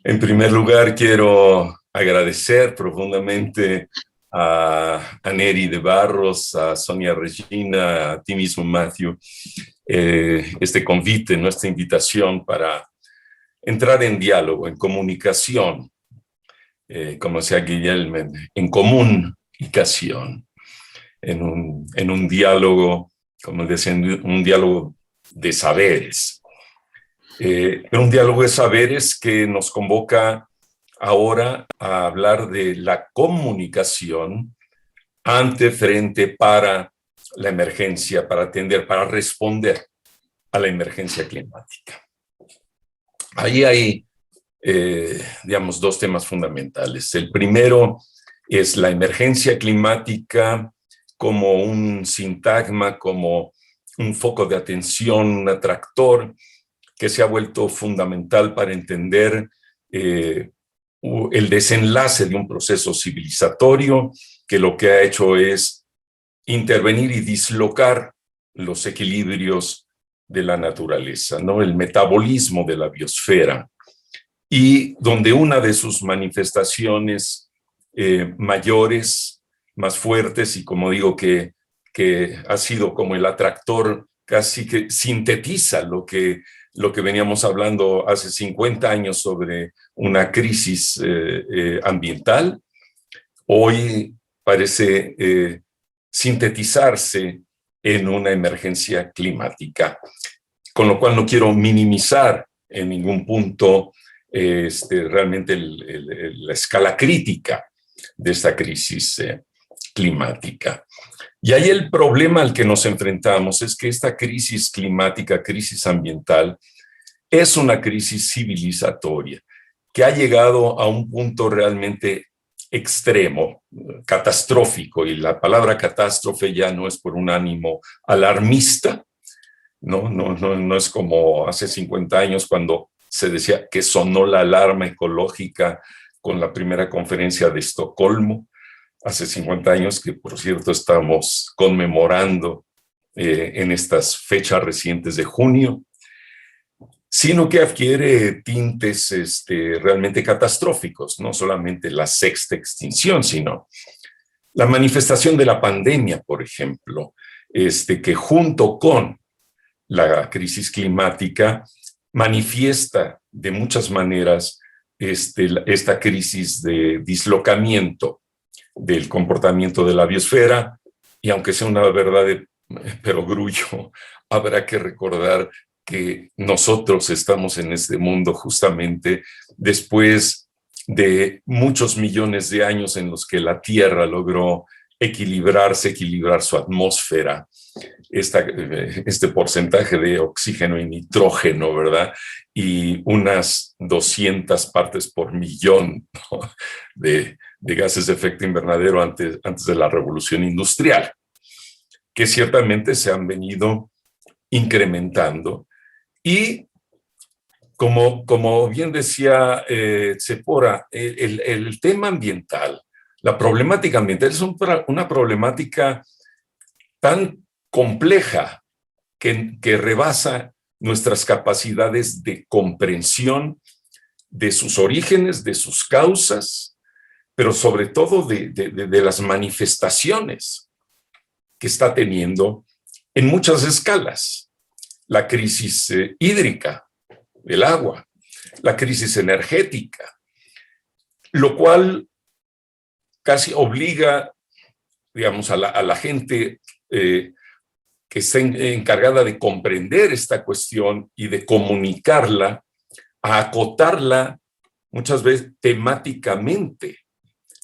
En primer lugar, quiero agradecer profundamente a Neri de Barros, a Sonia Regina, a ti mismo, Matthew, este convite, nuestra invitación para entrar en diálogo, en comunicación, como decía Guillermo, en comunicación, en un diálogo, como decían, un diálogo de saberes. Pero un diálogo de saberes que nos convoca ahora a hablar de la comunicación ante, frente, para la emergencia, para atender, para responder a la emergencia climática. Ahí hay, digamos, dos temas fundamentales. El primero es la emergencia climática como un sintagma, como un foco de atención, un atractor que se ha vuelto fundamental para entender el desenlace de un proceso civilizatorio que lo que ha hecho es intervenir y dislocar los equilibrios de la naturaleza, ¿no? El metabolismo de la biosfera, y donde una de sus manifestaciones mayores, más fuertes, y como digo, que ha sido como el atractor, casi que sintetiza lo que veníamos hablando hace 50 años sobre una crisis ambiental, hoy parece sintetizarse en una emergencia climática, con lo cual no quiero minimizar en ningún punto realmente la escala crítica de esta crisis climática. Y ahí el problema al que nos enfrentamos es que esta crisis climática, crisis ambiental, es una crisis civilizatoria que ha llegado a un punto realmente extremo, catastrófico, y la palabra catástrofe ya no es por un ánimo alarmista, no es como hace 50 años cuando se decía que sonó la alarma ecológica con la primera conferencia de Estocolmo, hace 50 años, que por cierto estamos conmemorando en estas fechas recientes de junio, sino que adquiere tintes realmente catastróficos, no solamente la sexta extinción, sino la manifestación de la pandemia, por ejemplo, que junto con la crisis climática manifiesta de muchas maneras esta crisis de dislocamiento del comportamiento de la biosfera, y aunque sea una verdad de perogrullo, habrá que recordar que nosotros estamos en este mundo justamente después de muchos millones de años en los que la Tierra logró equilibrar su atmósfera, este porcentaje de oxígeno y nitrógeno, ¿verdad? Y unas 200 partes por millón, ¿no?, de gases de efecto invernadero antes de la revolución industrial, que ciertamente se han venido incrementando. Y como bien decía Tzipora, el tema ambiental, la problemática ambiental es una problemática tan compleja que rebasa nuestras capacidades de comprensión de sus orígenes, de sus causas, pero sobre todo de las manifestaciones que está teniendo en muchas escalas. La crisis hídrica, el agua, la crisis energética, lo cual casi obliga, digamos, a la gente que está encargada de comprender esta cuestión y de comunicarla, a acotarla muchas veces temáticamente.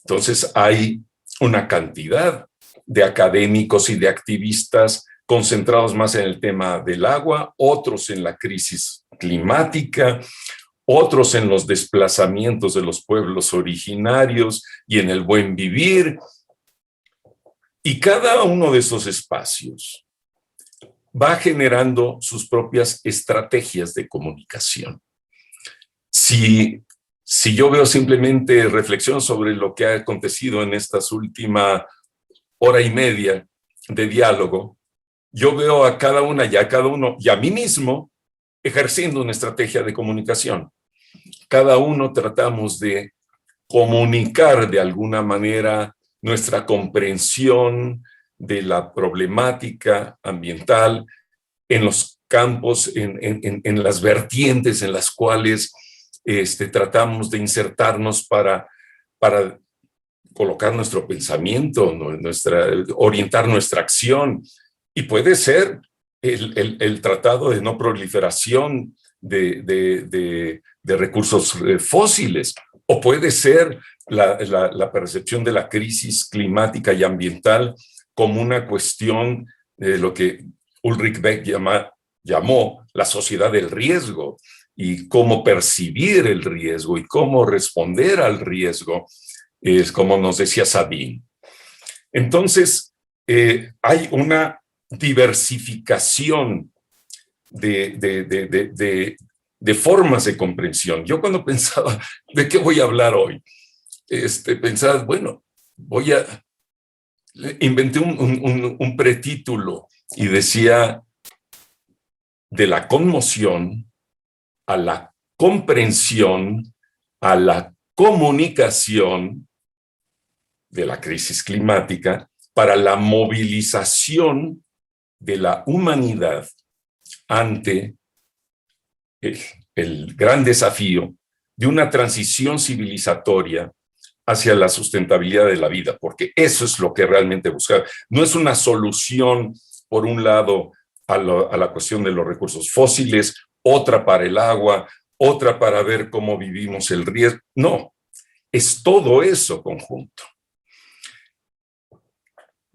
Entonces hay una cantidad de académicos y de activistas concentrados más en el tema del agua, otros en la crisis climática, otros en los desplazamientos de los pueblos originarios y en el buen vivir. Y cada uno de esos espacios va generando sus propias estrategias de comunicación. Si yo veo simplemente reflexión sobre lo que ha acontecido en estas últimas hora y media de diálogo, yo veo a cada una y a cada uno y a mí mismo ejerciendo una estrategia de comunicación. cada uno tratamos de comunicar de alguna manera nuestra comprensión de la problemática ambiental en los campos, en las vertientes en las cuales tratamos de insertarnos para colocar nuestro pensamiento, orientar nuestra acción. Y puede ser el tratado de no proliferación de recursos fósiles, o puede ser la percepción de la crisis climática y ambiental como una cuestión de lo que Ulrich Beck llamó la sociedad del riesgo, y cómo percibir el riesgo y cómo responder al riesgo, es como nos decía Sabine. Entonces, hay una diversificación de formas de comprensión. Yo cuando pensaba, ¿de qué voy a hablar hoy? Pensaba, bueno, inventé un pretítulo y decía, de la conmoción a la comprensión, a la comunicación de la crisis climática, para la movilización de la humanidad ante el gran desafío de una transición civilizatoria hacia la sustentabilidad de la vida, porque eso es lo que realmente buscar. No es una solución, por un lado, a la cuestión de los recursos fósiles, otra para el agua, otra para ver cómo vivimos el riesgo. No, es todo eso conjunto.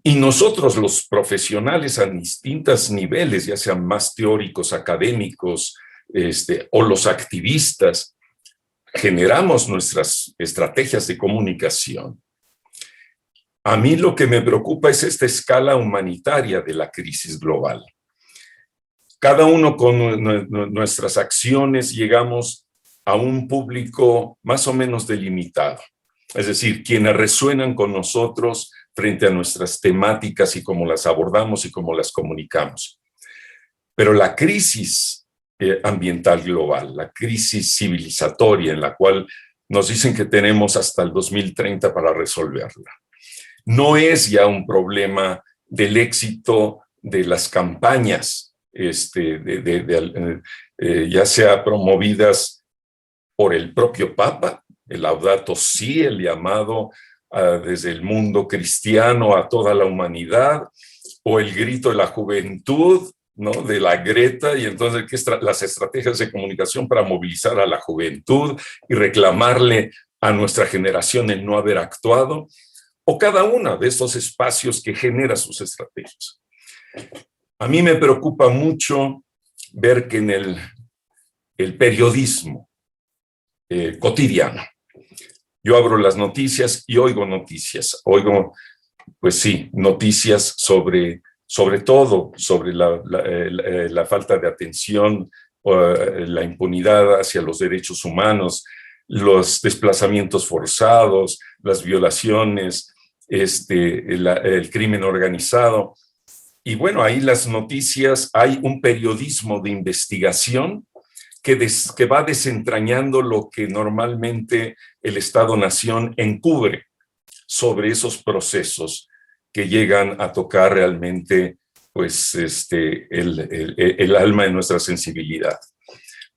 Y nosotros, los profesionales a distintos niveles, ya sean más teóricos, académicos, o los activistas, generamos nuestras estrategias de comunicación. A mí lo que me preocupa es esta escala humanitaria de la crisis global. Cada uno con nuestras acciones llegamos a un público más o menos delimitado. Es decir, quienes resuenan con nosotros frente a nuestras temáticas y cómo las abordamos y cómo las comunicamos. Pero la crisis ambiental global, la crisis civilizatoria en la cual nos dicen que tenemos hasta el 2030 para resolverla, no es ya un problema del éxito de las campañas, ya sea promovidas por el propio Papa, el Laudato Si, el llamado desde el mundo cristiano a toda la humanidad, o el grito de la juventud, ¿no?, de la Greta, y entonces las estrategias de comunicación para movilizar a la juventud y reclamarle a nuestra generación el no haber actuado, o cada uno de estos espacios que genera sus estrategias. A mí me preocupa mucho ver que en el periodismo cotidiano, yo abro las noticias y oigo noticias, pues sí, noticias sobre todo, sobre la falta de atención, la impunidad hacia los derechos humanos, los desplazamientos forzados, las violaciones, el crimen organizado. Y bueno, ahí las noticias, hay un periodismo de investigación que va desentrañando lo que normalmente el Estado-Nación encubre sobre esos procesos que llegan a tocar realmente, pues, el alma de nuestra sensibilidad.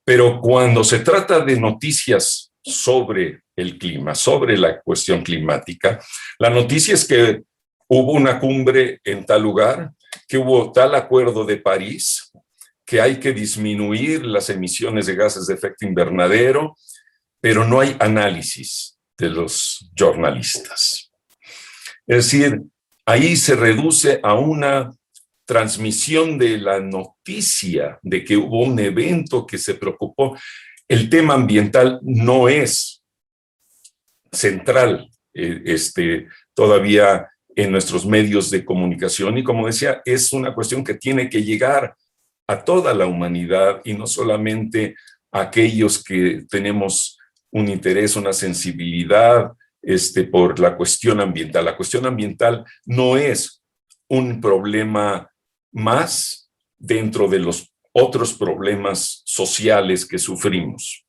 Pero cuando se trata de noticias sobre el clima, sobre la cuestión climática, la noticia es que hubo una cumbre en tal lugar, que hubo tal acuerdo de París, que hay que disminuir las emisiones de gases de efecto invernadero, pero no hay análisis de los jornalistas. Es decir, ahí se reduce a una transmisión de la noticia de que hubo un evento que se preocupó. El tema ambiental no es central todavía en nuestros medios de comunicación, y como decía, es una cuestión que tiene que llegar a toda la humanidad y no solamente a aquellos que tenemos un interés, una sensibilidad por la cuestión ambiental. La cuestión ambiental no es un problema más dentro de los otros problemas sociales que sufrimos.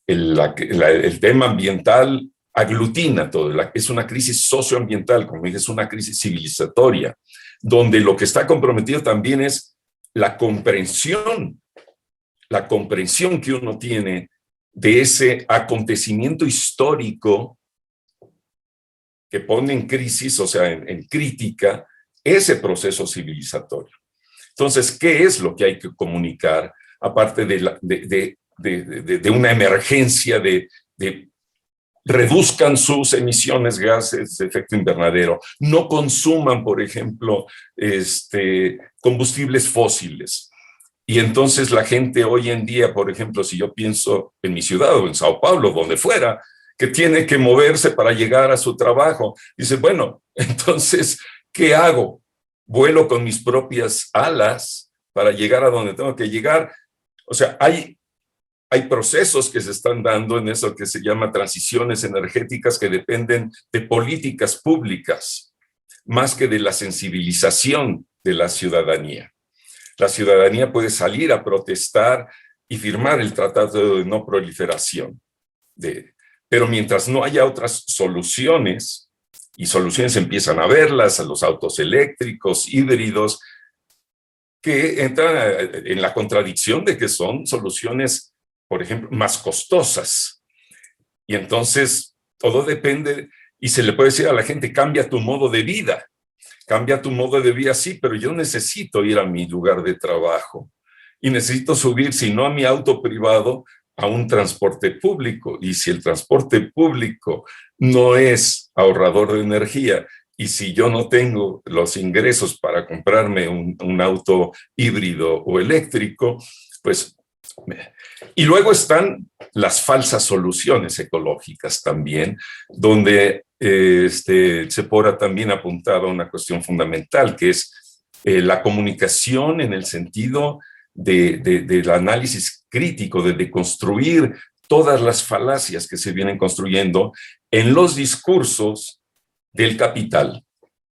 el tema ambiental aglutina todo, es una crisis socioambiental, como dije, es una crisis civilizatoria, donde lo que está comprometido también es la comprensión que uno tiene de ese acontecimiento histórico que pone en crisis, o sea, en crítica, ese proceso civilizatorio. Entonces, ¿qué es lo que hay que comunicar? Aparte de una emergencia de reduzcan sus emisiones de gases de efecto invernadero, no consuman, por ejemplo, combustibles fósiles. Y entonces la gente hoy en día, por ejemplo, si yo pienso en mi ciudad o en Sao Paulo, donde fuera, que tiene que moverse para llegar a su trabajo, dice, bueno, entonces, ¿qué hago? ¿Vuelo con mis propias alas para llegar a donde tengo que llegar? O sea, hay procesos que se están dando en eso que se llama transiciones energéticas que dependen de políticas públicas, más que de la sensibilización de la ciudadanía. La ciudadanía puede salir a protestar y firmar el Tratado de No Proliferación. Pero mientras no haya otras soluciones, y soluciones empiezan a verlas, a los autos eléctricos, híbridos, que entran en la contradicción de que son soluciones, por ejemplo, más costosas. Y entonces todo depende, y se le puede decir a la gente, cambia tu modo de vida. Cambia tu modo de vida, sí, pero yo necesito ir a mi lugar de trabajo y necesito subir, si no a mi auto privado, a un transporte público. Y si el transporte público no es ahorrador de energía y si yo no tengo los ingresos para comprarme un auto híbrido o eléctrico, pues... Y luego están las falsas soluciones ecológicas también, donde Tzipora también apuntaba a una cuestión fundamental, que es la comunicación en el sentido del análisis crítico, de deconstruir todas las falacias que se vienen construyendo en los discursos del capital,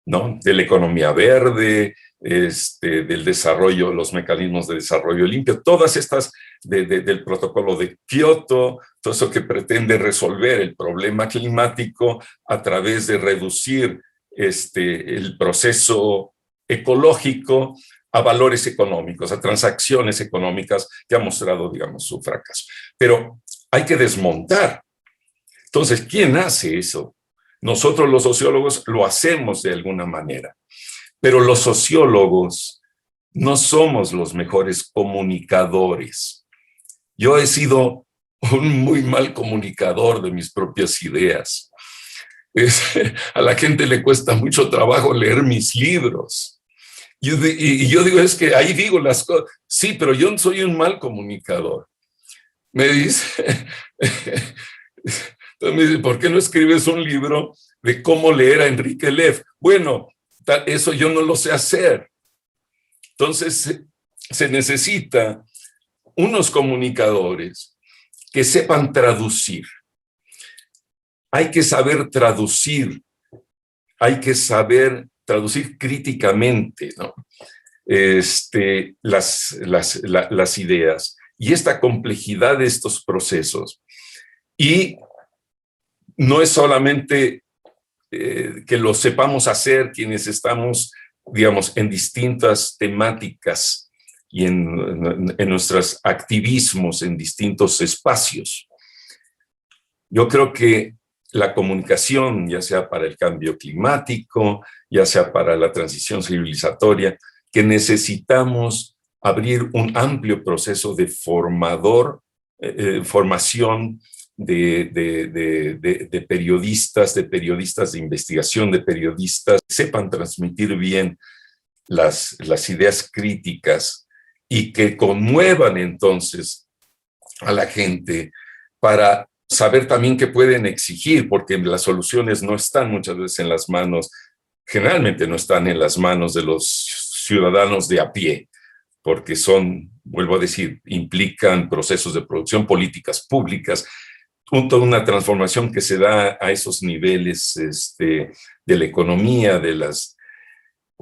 ¿no? De la economía verde, del desarrollo, los mecanismos de desarrollo limpio, todas estas del protocolo de Kioto, todo eso que pretende resolver el problema climático a través de reducir el proceso ecológico a valores económicos, a transacciones económicas, que ha mostrado, digamos, su fracaso. Pero hay que desmontar. Entonces, ¿quién hace eso? Nosotros los sociólogos lo hacemos de alguna manera, pero los sociólogos no somos los mejores comunicadores. Yo he sido un muy mal comunicador de mis propias ideas. A la gente le cuesta mucho trabajo leer mis libros. Y yo digo, es que ahí digo las cosas. Sí, pero yo soy un mal comunicador. Me dice, entonces me dice, ¿por qué no escribes un libro de cómo leer a Enrique Lev? Bueno, eso yo no lo sé hacer. Entonces se necesita unos comunicadores que sepan traducir. Hay que saber traducir, hay que saber traducir críticamente, ¿no? Las ideas y esta complejidad de estos procesos. Y no es solamente que lo sepamos hacer quienes estamos, digamos, en distintas temáticas y en nuestros activismos en distintos espacios. Yo creo que la comunicación, ya sea para el cambio climático, ya sea para la transición civilizatoria, que necesitamos abrir un amplio proceso de formación de periodistas de investigación, de periodistas que sepan transmitir bien las ideas críticas y que conmuevan entonces a la gente para saber también qué pueden exigir, porque las soluciones no están muchas veces en las manos, generalmente no están en las manos de los ciudadanos de a pie, porque son, vuelvo a decir, implican procesos de producción, políticas públicas, toda una transformación que se da a esos niveles de la economía,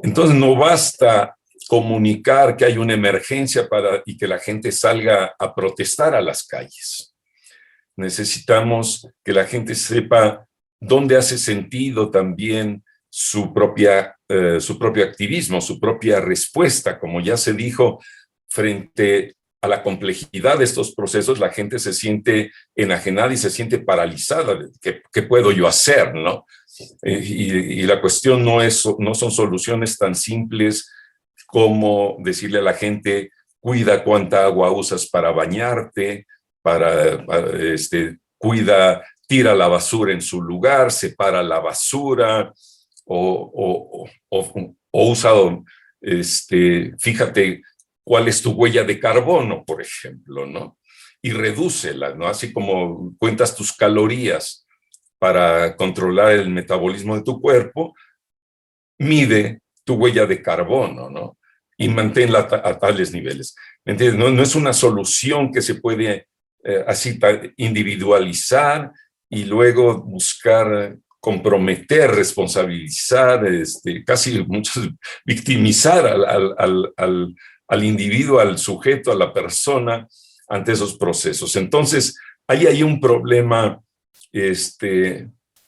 Entonces no basta comunicar que hay una emergencia y que la gente salga a protestar a las calles. necesitamos que la gente sepa dónde hace sentido también su propio activismo, su propia respuesta. Como ya se dijo, frente a la complejidad de estos procesos, la gente se siente enajenada y se siente paralizada. ¿Qué puedo yo hacer, no? Y la cuestión no son soluciones tan simples como decirle a la gente, cuida cuánta agua usas para bañarte, cuida, tira la basura en su lugar, separa la basura, o usa, fíjate cuál es tu huella de carbono, por ejemplo, ¿no? Y redúcela, ¿no? Así como cuentas tus calorías para controlar el metabolismo de tu cuerpo, mide tu huella de carbono, ¿no? Y manténla a tales niveles. ¿Me entiendes? No es una solución que se puede así individualizar y luego buscar comprometer, responsabilizar, casi muchos victimizar al individuo, al sujeto, a la persona ante esos procesos. Entonces, ahí hay un problema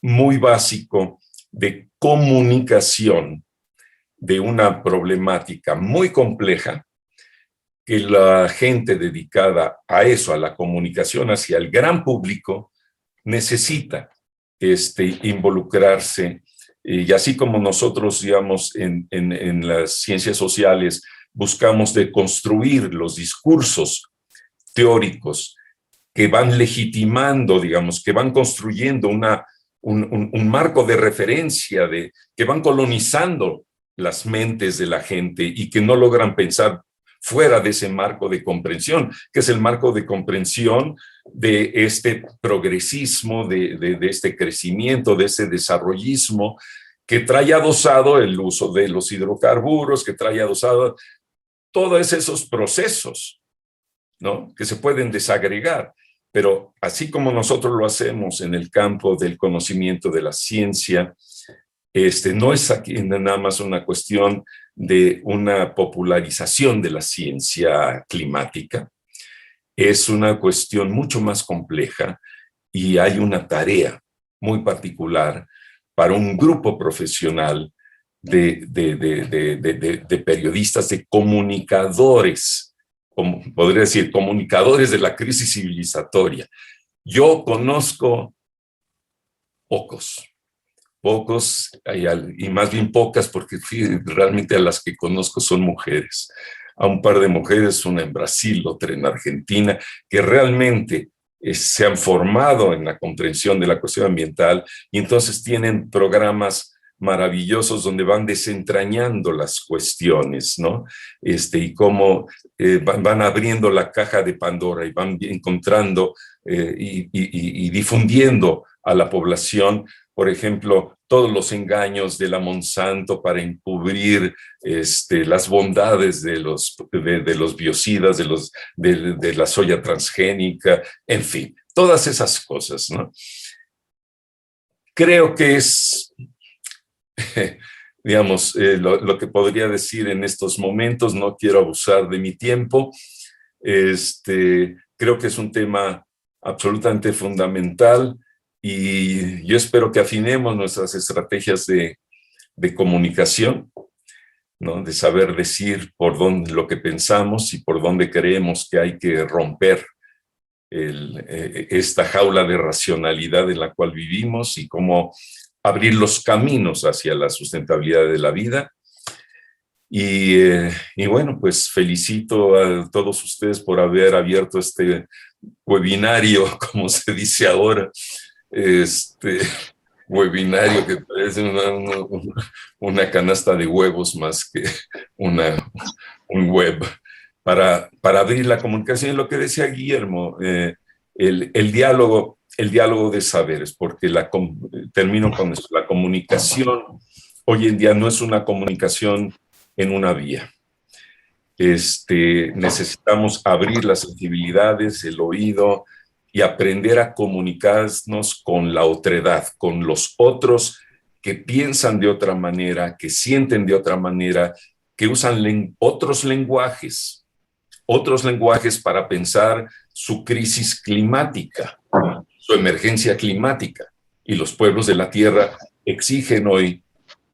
muy básico de comunicación de una problemática muy compleja que la gente dedicada a eso, a la comunicación hacia el gran público, necesita involucrarse. Y así como nosotros, digamos, en las ciencias sociales buscamos de construir los discursos teóricos que van legitimando, digamos, que van construyendo un marco de referencia, que van colonizando las mentes de la gente y que no logran pensar fuera de ese marco de comprensión, que es el marco de comprensión de este progresismo, de este crecimiento, de ese desarrollismo, que trae adosado el uso de los hidrocarburos, que trae adosado todos esos procesos, ¿no? Que se pueden desagregar. Pero así como nosotros lo hacemos en el campo del conocimiento de la ciencia, no es aquí nada más una cuestión de una popularización de la ciencia climática, es una cuestión mucho más compleja y hay una tarea muy particular para un grupo profesional de periodistas, de comunicadores, como podría decir, comunicadores de la crisis civilizatoria. Yo conozco pocos, y más bien pocas, porque realmente a las que conozco son mujeres. A un par de mujeres, una en Brasil, otra en Argentina, que realmente se han formado en la comprensión de la cuestión ambiental y entonces tienen programas maravillosos donde van desentrañando las cuestiones, ¿no? Y cómo van abriendo la caja de Pandora y van encontrando y difundiendo a la población, por ejemplo, todos los engaños de la Monsanto para encubrir las bondades de los biocidas, de la soya transgénica, en fin, todas esas cosas, ¿no? Creo que es, digamos, lo que podría decir en estos momentos. No quiero abusar de mi tiempo. Creo que es un tema absolutamente fundamental y yo espero que afinemos nuestras estrategias de comunicación, ¿no? De saber decir por dónde lo que pensamos y por dónde creemos que hay que romper esta jaula de racionalidad en la cual vivimos y cómo abrir los caminos hacia la sustentabilidad de la vida. Y bueno, pues felicito a todos ustedes por haber abierto este webinario, como se dice ahora, webinario que parece una canasta de huevos más que un web, para abrir la comunicación. Lo que decía Guillermo, el diálogo de saberes, porque termino con esto, la comunicación hoy en día no es una comunicación en una vía. Necesitamos abrir las sensibilidades, el oído y aprender a comunicarnos con la otredad, con los otros que piensan de otra manera, que sienten de otra manera, que usan otros lenguajes para pensar su crisis climática. su emergencia climática. Y los pueblos de la Tierra exigen hoy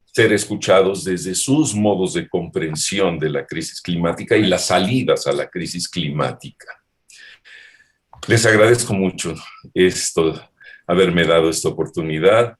ser escuchados desde sus modos de comprensión de la crisis climática y las salidas a la crisis climática. Les agradezco mucho haberme dado esta oportunidad.